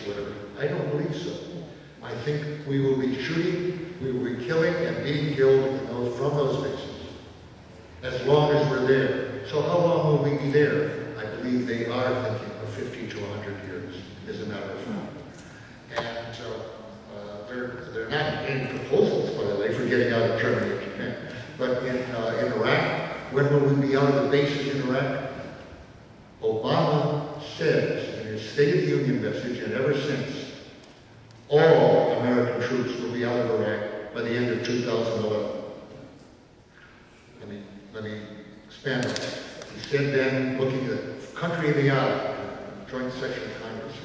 whatever. I don't believe so. I think we will be shooting, we will be killing and being killed from those bases, as long as we're there. So how long will we be there? I believe they are thinking of 50 to 100 years, as a matter of fact. And they're not any proposals, by the way, for getting out of Germany or Japan. But in Iraq, when will we be out of the bases in Iraq? Obama says in his State of the Union message, and ever since, all American troops will be out of Iraq by the end of 2011. Let me expand on that. He said then, looking at the country in the eye, joint session of Congress,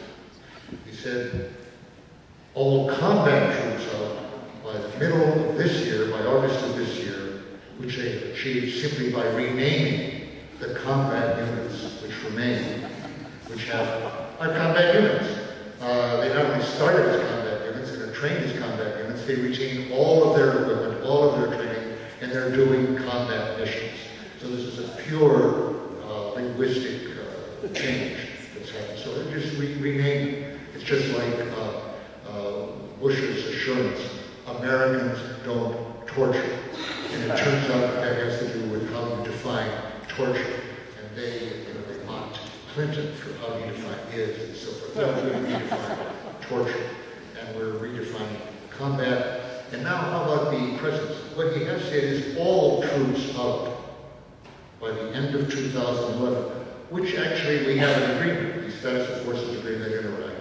he said, all combat troops out by the middle of this year, by August of this year, which they achieved simply by renaming the combat units which remain, which are combat units. They not only started as combat units and are trained as combat units, they retain all of their equipment, all of their training, and they're doing combat missions. So this is a pure linguistic change that's happened. So they're just renaming. It's just like Bush's assurance, Americans don't torture. And it turns out that has to do with how you define torture. And they mocked Clinton for how he defined is and so forth. No, we redefine torture. And we're redefining combat. And now how about the presence? What he has said is all troops out by the end of 2011, which actually we have an agreement, the Status of Forces Agreement in Iraq,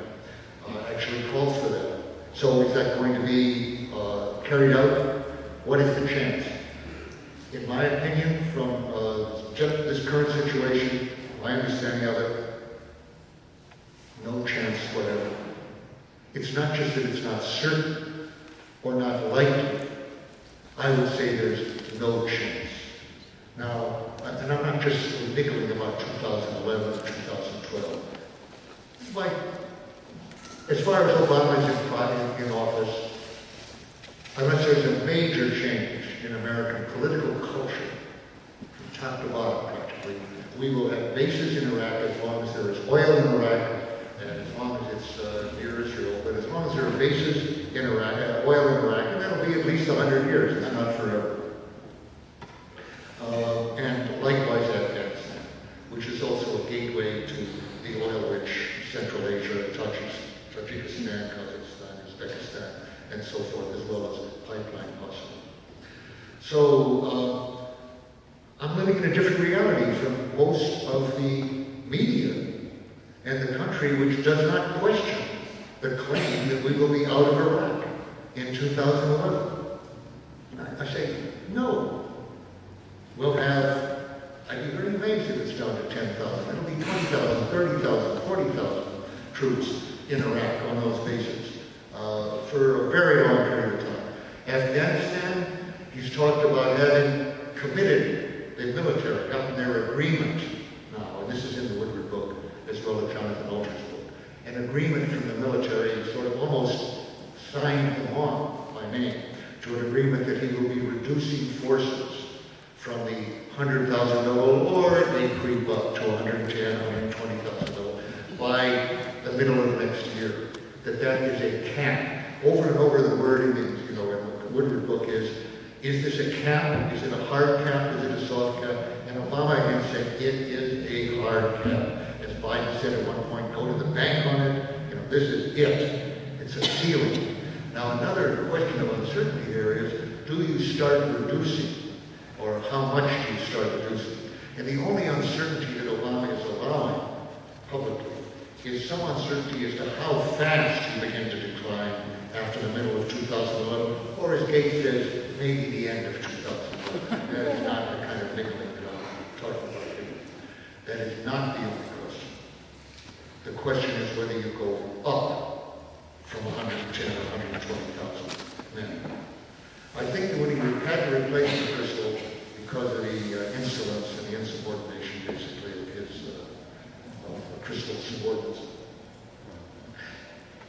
actually calls for that. So is that going to be carried out? What is the chance? In my opinion, from just this current situation, my understanding of it, no chance whatever. It's not just that it's not certain or not likely. I would say there's no chance. Now, and I'm not just niggling about 2011 or 2012. Like, as far as Obama is in office, unless there's a major change in American political culture, from top to bottom practically, we will have bases in Iraq as long as there is oil in Iraq, and as long as it's near Israel, but as long as there are bases in Iraq, oil in Iraq, and that'll be at least 100 years, it's not forever. And likewise Afghanistan, which is also a gateway to the oil-rich Central Asia, Tajikistan, Kazakhstan, Uzbekistan, and so forth, as well as pipeline possible. So I'm living in a different reality from most of the media and the country, which does not question the claim that we will be out of Iraq in 2011. I say, no. We'll have, I'd be very amazed if it's down to 10,000. It'll be 20,000, 30,000, 40,000 troops in Iraq on those bases for a very long period of time. Afghanistan, he's talked about having committed the military, gotten their agreement now, and this is in the Woodward book, as well as Jonathan Alter's book, an agreement from the military, sort of almost signed him on by name, to an agreement that he will be reducing forces from the 100,000 level, or it may creep up to 110, 120,000 level by the middle of next year. That is a cap. Over and over the wording in the Woodward book is this a cap? Is it a hard cap? Is it a soft cap? And Obama again said it is a hard cap. As Biden said at one point, go to the bank on it. This is it. It's a ceiling. Now another question of uncertainty here is, do you start reducing? Or how much do you start reducing? And the only uncertainty that Obama is allowing publicly is some uncertainty as to how fast you begin to decline after the middle of 2011, or as Gates says, maybe the end of 2011. That is not the kind of niggling that I'm talking about here. That is not the only question. The question is whether you go up from 110 to 120,000 men. I think that when he had to replace the Crystal because of the insolence and the insubordination, basically, of his Crystal subordinates,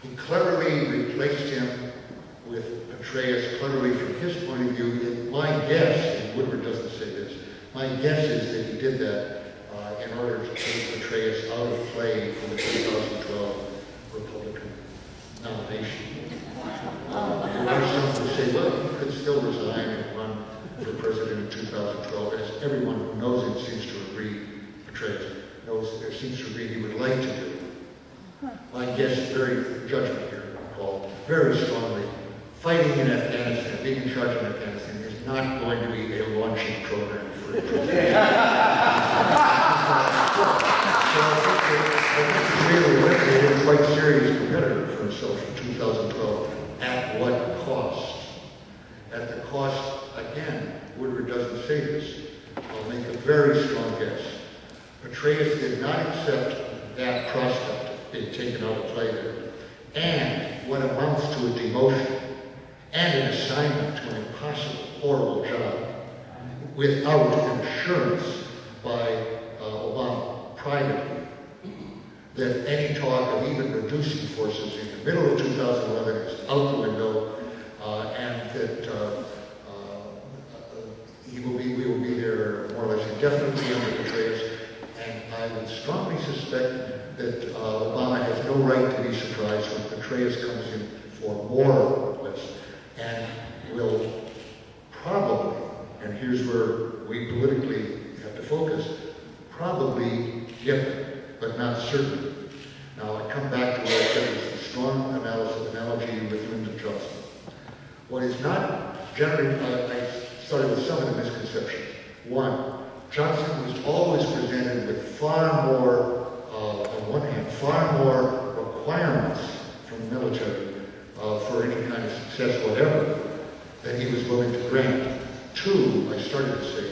he cleverly replaced him with Petraeus, cleverly from his point of view. And my guess, and Woodward doesn't say this, my guess is that he did that in order to take Petraeus out of play for the 2012 Republican nomination. There are some who say, well, he could still resign and run for president in 2012, as everyone who knows it seems to agree, there seems to agree he would like to do. I guess very judgment here, Paul, very strongly. Fighting in Afghanistan, being in charge of Afghanistan, is not going to be a launching program for a president. So I think he's really eliminated a quite serious competitor for himself in 2012. At what cost? At the cost, again, Woodward doesn't say this. I'll make a very strong guess. Petraeus did not accept that prospect of being taken out of play there, and what amounts to a demotion and an assignment to an impossible, horrible job without assurance by Obama privately that any talk of even reducing forces in the middle of 2011 is out the window, and that we will be there more or less indefinitely under Petraeus. And I would strongly suspect that Obama has no right to be surprised when Petraeus comes in for more or less, and will probably, and here's where we politically have to focus, probably get it, but not certain. Now I come back to what I said was a strong analogy with Lyndon Johnson. What is not generally, I started with some of the misconceptions. One, Johnson was always presented with far more, on one hand, far more requirements from the military for any kind of success whatever than he was willing to grant. Two, I started to say,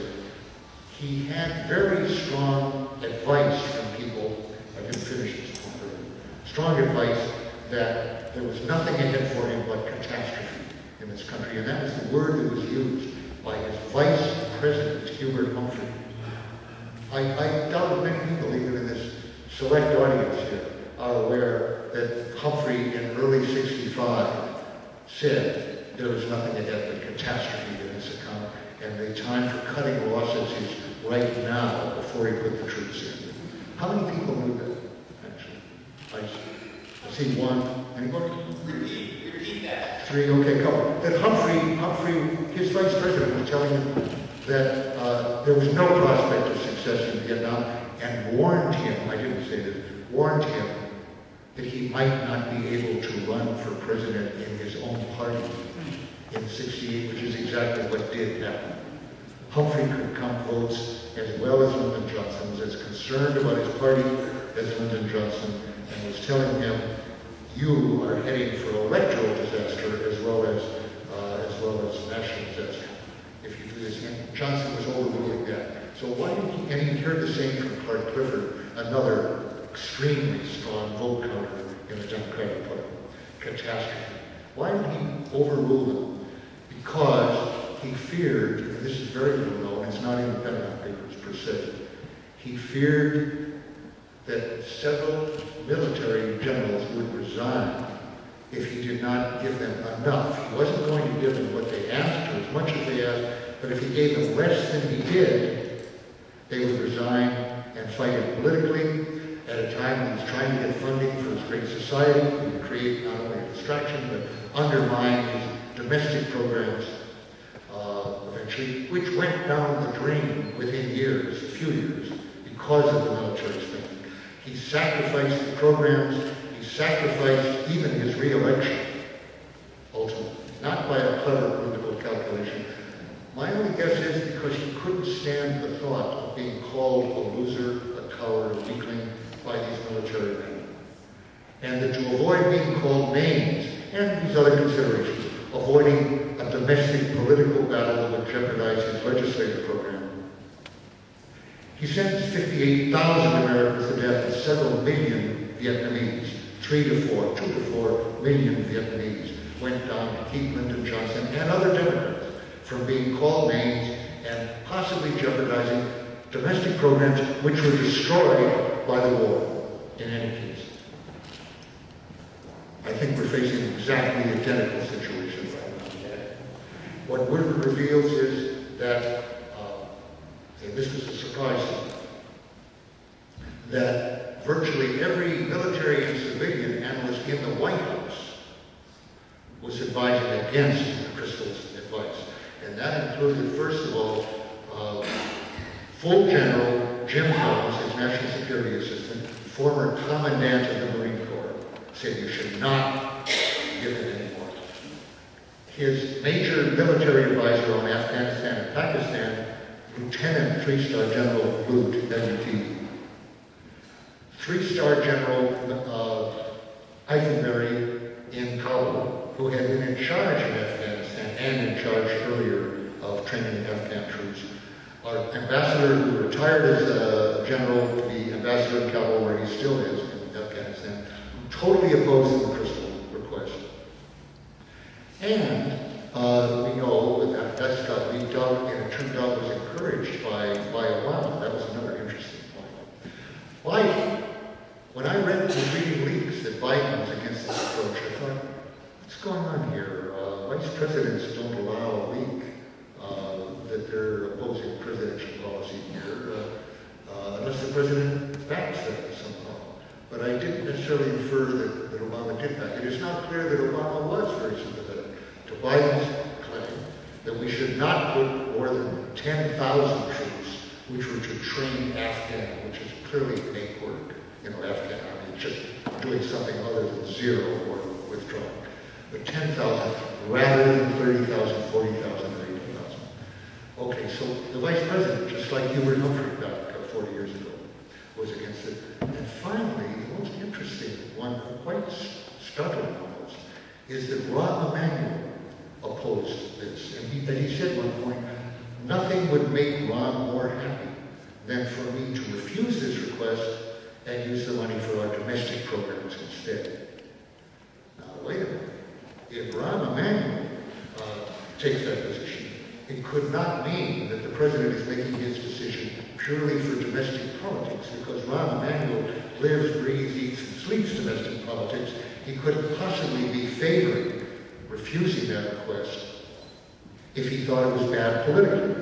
he had very strong advice from people, I didn't finish this point, strong advice that there was nothing ahead for him but catastrophe in this country, and that was the word that was used by his vice president, Hubert Humphrey. I doubt that many people, even in this select audience here, are aware that Humphrey in early '65 said there was nothing ahead but catastrophe in this account, and the time for cutting losses is right now before he put the troops in. How many people knew that, actually? I see one. Anybody? Repeat that. Three, okay, couple. That Humphrey, his vice president was telling him that there was no prospect of success in Vietnam, and warned him, I didn't say this, warned him that he might not be able to run for president in his own party in '68, which is exactly what did happen. Humphrey could count votes as well as Lyndon Johnson, was as concerned about his party as Lyndon Johnson, and was telling him, you are heading for electoral disaster as well as national disaster if you do this. And Johnson was overruling that. So why did he, and he heard the same from Clark Clifford, another extremely strong vote counter in the Democratic Party, catastrophe. Why did he overrule them? Because he feared, and this is very little known, it's not in the Pentagon Papers per se, he feared that several military generals would resign if he did not give them enough. He wasn't going to give them what they asked, or as much as they asked, but if he gave them less than he did, they would resign and fight him politically at a time when he was trying to get funding for his great society, and create not only a distraction, but undermine his domestic programs eventually, which went down the drain within years, a few years, because of the military spending. He sacrificed the programs, he sacrificed even his re-election, ultimately, not by a clever political calculation. My only guess is because he couldn't stand the thought of being called a loser, a coward, a weakling by these military men. And that to avoid being called names, and these other considerations, avoiding a domestic political battle that would jeopardize his legislative program, he sentenced 58,000 Americans to death and several million Vietnamese, 2 to 4 million Vietnamese, went down to keep Lyndon Johnson and other Democrats from being called names and possibly jeopardizing domestic programs which were destroyed by the war, in any case. I think we're facing exactly the identical situation right now. What Woodward reveals is that, and this was a surprise to me, that virtually every military and civilian analyst in the White House against McChrystal's advice. And that included, first of all, full General Jim Helms, his National Security Assistant, former Commandant of the Marine Corps, said you should not give it anymore. His major military advisor on Afghanistan and Pakistan, Lieutenant 3-star General Boot, WT, 3-star General Eisenberg in Kabul, who had been in charge of Afghanistan and in charge earlier of training Afghan troops. Our ambassador, who retired as a general to be ambassador in Kabul, where he still is in Afghanistan, who totally opposed the McChrystal request. And we know that that got leaked out, and it turned out was encouraged by Obama. That was another interesting point. Biden, when I was reading leaks that Biden was against this approach, I thought, what's going on here? Vice presidents don't allow a leak that they're opposing presidential policy here, unless the president backs them somehow. But I didn't necessarily infer that Obama did back. It is not clear that Obama was very sympathetic to Biden's claim that we should not put more than 10,000 troops, which were to train Afghan, which is clearly fake work. You know, Afghan army is just doing something other than zero or withdrawing. But 10,000 rather than 30,000, 40,000, or 80,000. Okay, so the vice president, just like Hubert Humphrey back 40 years ago, was against it. And finally, the most interesting one, quite startling almost, is that Rahm Emanuel opposed this. And he said at one point, nothing would make Rahm more happy than for me to refuse this request and use the money for our domestic programs instead. Now, wait a minute. If Rahm Emanuel takes that position, it could not mean that the president is making his decision purely for domestic politics, because Rahm Emanuel lives, breathes, eats, and sleeps domestic politics. He couldn't possibly be favoring refusing that request if he thought it was bad politically.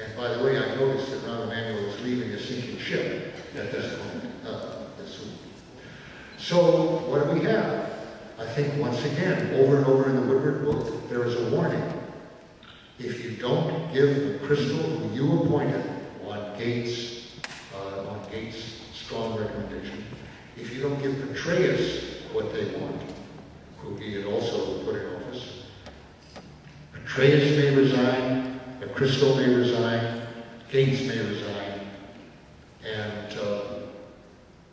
And by the way, I noticed that Rahm Emanuel is leaving a sinking ship at this point, this week. So what do we have? I think once again, over and over in the Woodward book, there is a warning. If you don't give McChrystal, who you appointed, on Gates' strong recommendation, if you don't give Petraeus what they want, who he had also put in office, Petraeus may resign, McChrystal may resign, Gates may resign, and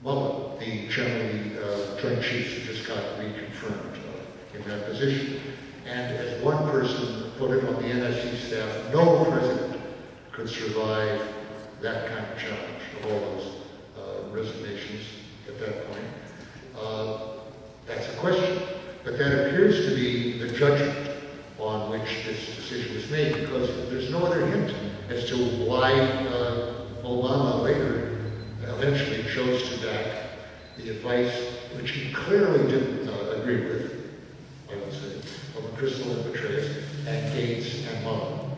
Mullen, the Joint Chiefs, who just got reconfirmed in that position. And as one person put it on the NSC staff, no president could survive that kind of challenge of all those resignations at that point. That's a question. But that appears to be the judgment on which this decision was made, because there's no other hint as to why Obama later eventually chose to back the advice, which he clearly didn't agree with, I would say, of McChrystal and Petraeus, and Gates and Mullen,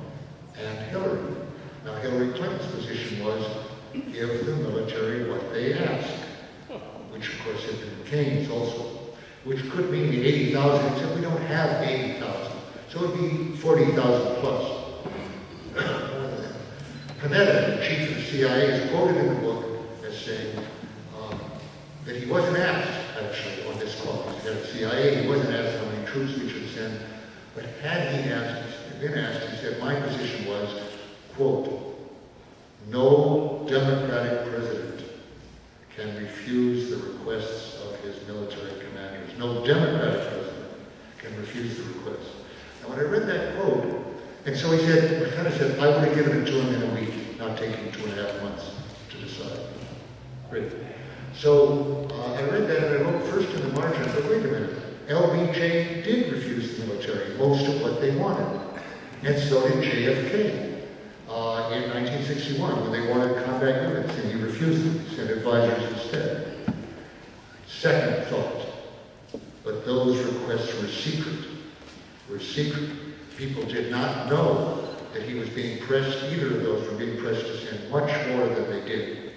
and Hillary. Now, Hillary Clinton's position was, give the military what they ask, which of course had been McCain's also, which could mean the 80,000, except we don't have 80,000. So it would be 40,000 plus. Panetta, the chief of the CIA, is quoted in the book as saying that he wasn't asked, actually, on this call. He's head of the CIA, he wasn't asked how many troops we should send, but had he been asked, he said, my position was, quote, no democratic president can refuse the requests of his military commanders. No democratic president can refuse the request. And when I read that quote, and so he said, kind of said, I would have given it to him in a week, not taking 2.5 months to decide. Great. So I read that and I wrote first in the margin, but wait a minute, LBJ did refuse the military most of what they wanted. And so did JFK in 1961 when they wanted combat units, and he refused them. He sent advisors instead. Second thought, but those requests were secret. People did not know that he was being pressed, either of those were being pressed to send much more than they did.